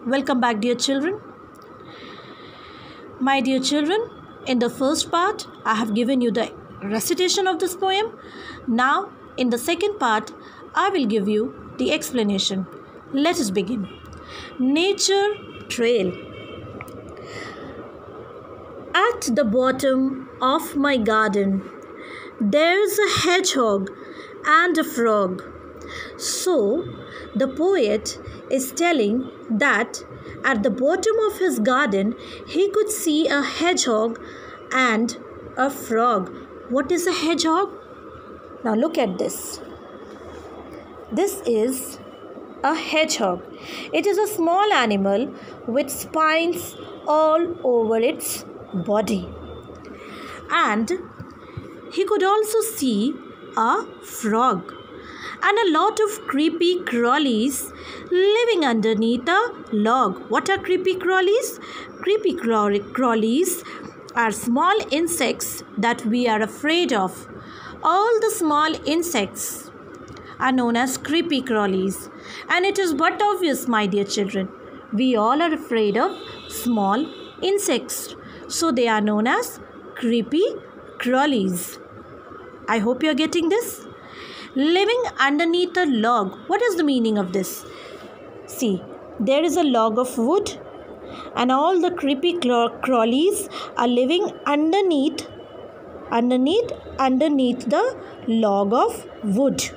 Welcome back, dear children. My dear children, in the first part, I have given you the recitation of this poem. Now, in the second part, I will give you the explanation. Let us begin. Nature Trail. At the bottom of my garden, there's a hedgehog and a frog. So, the poet is telling that at the bottom of his garden, he could see a hedgehog and a frog. What is a hedgehog? Now look at this. This is a hedgehog. It is a small animal with spines all over its body. And he could also see a frog and a lot of creepy crawlies living underneath a log. What are creepy crawlies? Creepy crawlies are small insects that we are afraid of. All the small insects are known as creepy crawlies. And it is but obvious, my dear children, we all are afraid of small insects. So they are known as creepy crawlies. I hope you are getting this. Living underneath a log. What is the meaning of this? See, there is a log of wood and all the creepy crawlies are living underneath the log of wood.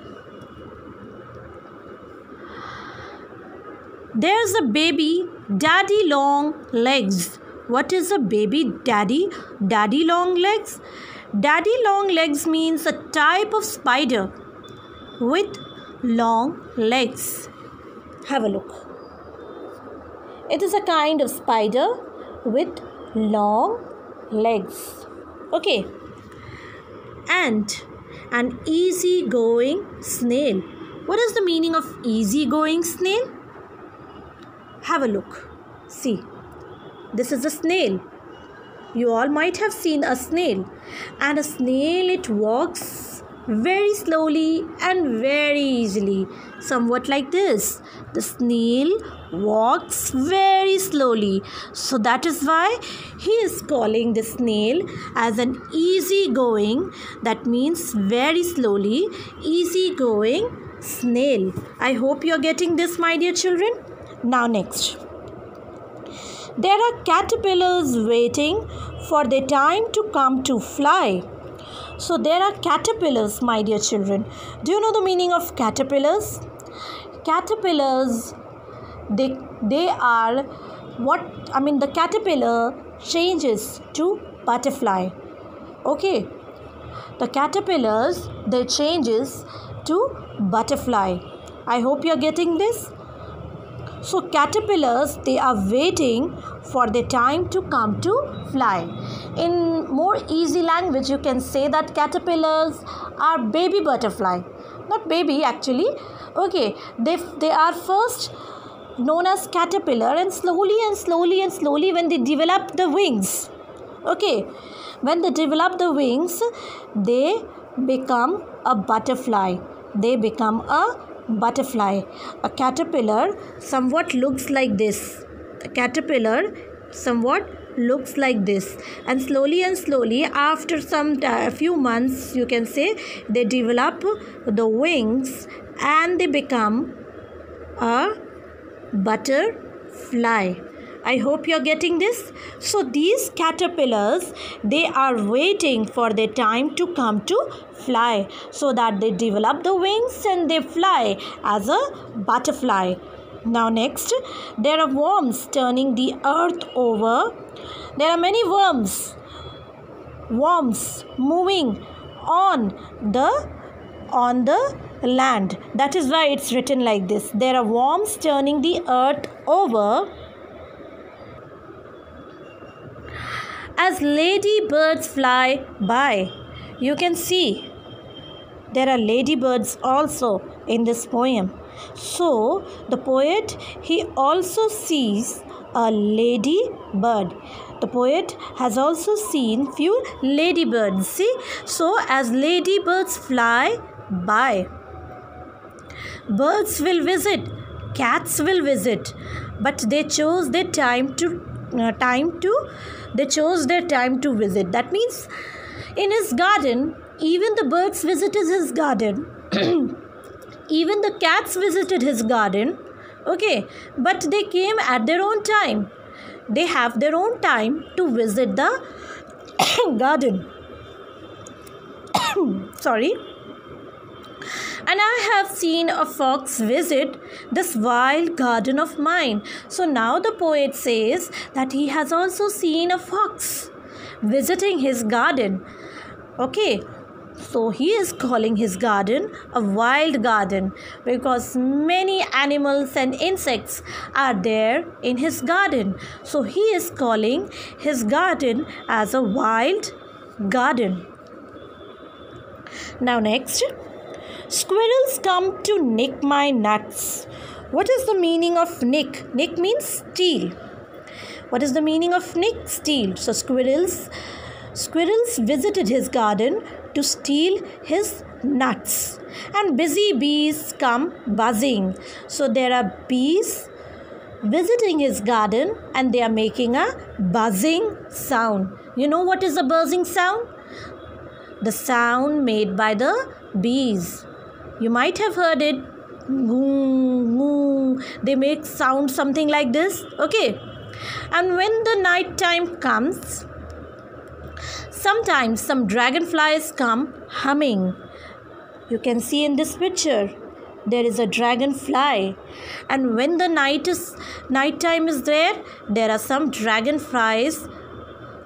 There's a baby daddy long legs. What is a baby daddy long legs? Daddy long legs means a type of spider with long legs. Have a look. It is a kind of spider with long legs. Okay. And an easy-going snail. What is the meaning of easy-going snail? Have a look. See. This is a snail. You all might have seen a snail. And a snail, it walks very slowly and very easily. Somewhat like this. The snail walks very slowly. So that is why he is calling the snail as an easy-going. That means very slowly, easy-going snail. I hope you are getting this, my dear children. Now next. There are caterpillars waiting for their time to come to fly. So there are caterpillars, my dear children. Do you know the meaning of caterpillars? Caterpillars, they are the caterpillar changes to butterfly. Okay. The caterpillars, they changes to butterfly. I hope you are getting this. So caterpillars, they are waiting for their time to come to fly. In more easy language, you can say that caterpillars are baby butterfly. Not baby actually. Okay, they are first known as caterpillar and slowly when they develop the wings. Okay, when they develop the wings, they become a butterfly. They become a butterfly. A caterpillar somewhat looks like this. A caterpillar somewhat looks like this, and slowly after a few months, you can say, they develop the wings and they become a butterfly. I hope you are getting this. So these caterpillars, they are waiting for their time to come to fly, so that they develop the wings and they fly as a butterfly. Now next, there are worms turning the earth over. There are many worms moving on the land. That is why it's written like this. There are worms turning the earth over. As ladybirds fly by. You can see there are ladybirds also in this poem. So the poet, he also sees a ladybird. The poet has also seen few ladybirds. See? So as ladybirds fly by, birds will visit cats will visit, but they chose their time to visit. That means in his garden, even the birds visited his garden, even the cats visited his garden. Okay, but they came at their own time. They have their own time to visit the garden. Sorry. And I have seen a fox visit this wild garden of mine. So now the poet says that he has also seen a fox visiting his garden. Okay, so he is calling his garden a wild garden because many animals and insects are there in his garden. So he is calling his garden as a wild garden. Now next, squirrels come to nick my nuts. What is the meaning of nick? Nick means steal. What is the meaning of nick? Steal. So squirrels visited his garden to steal his nuts. And busy bees come buzzing. So there are bees visiting his garden and they are making a buzzing sound. You know what is a buzzing sound? The sound made by the bees. You might have heard it. They make sound something like this. Okay. And when the night time comes, sometimes some dragonflies come humming. You can see in this picture, there is a dragonfly. And when the night time is there are some dragonflies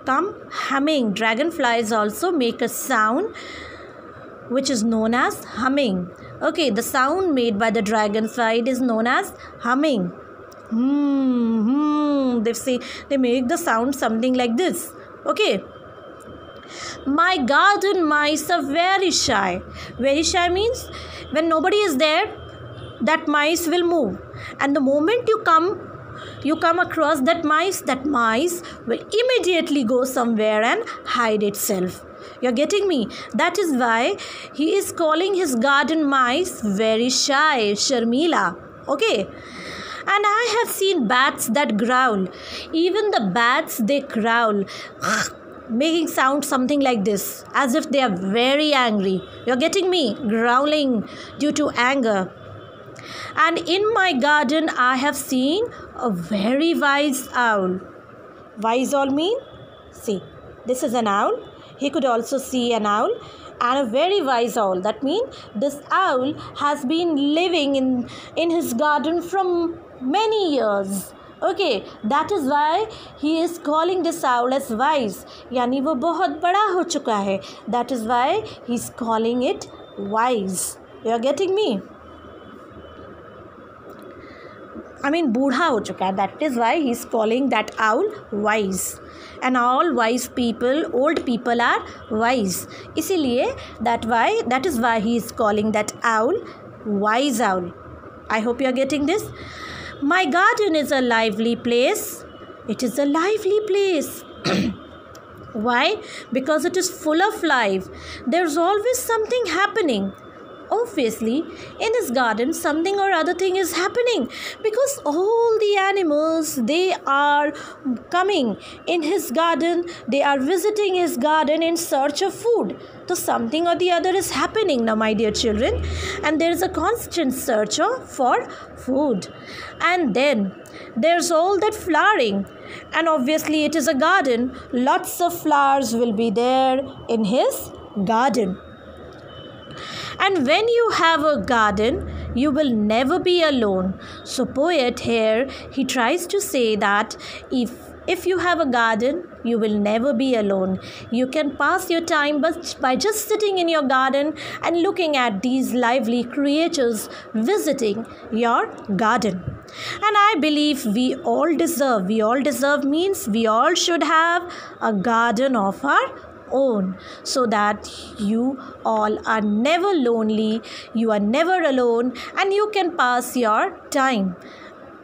come humming. Dragonflies also make a sound which is known as humming. Okay, the sound made by the dragonfly is known as humming. They make the sound something like this. Okay. My garden mice are very shy. Very shy means when nobody is there, that mice will move. And the moment you come across that mice will immediately go somewhere and hide itself. You're getting me? That is why he is calling his garden mice very shy, Sharmila. Okay. And I have seen bats that growl. Even the bats, they growl, making sound something like this, as if they are very angry. You're getting me? Growling due to anger. And in my garden, I have seen a very wise owl. Wise owl mean? See, this is an owl. He could also see an owl and a very wise owl. That means this owl has been living in his garden from many years. Okay, that is why he is calling this owl as wise. यानी वो बहुत बड़ा हो चुका है. That is why he is calling it wise. You are getting me? I mean, बूढ़ा हो चुका है. That is why he is calling that owl wise. And all wise people, old people are wise. इसीलिए that is why he is calling that owl wise owl. I hope you are getting this. My garden is a lively place. It is a lively place. Why? Because it is full of life. There's always something happening. Obviously, in his garden, something or other thing is happening because all the animals, they are coming in his garden. They are visiting his garden in search of food. So something or the other is happening now, my dear children. And there is a constant search for food. And then there's all that flowering. And obviously, it is a garden. Lots of flowers will be there in his garden. And when you have a garden, you will never be alone. So poet here, he tries to say that if you have a garden, you will never be alone. You can pass your time by just sitting in your garden and looking at these lively creatures visiting your garden. And I believe we all deserve means we all should have a garden of our own, so that you all are never lonely, you are never alone, and you can pass your time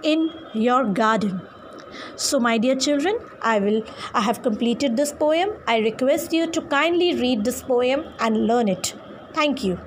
in your garden. So my dear children, I have completed this poem. I request you to kindly read this poem and learn it. Thank you.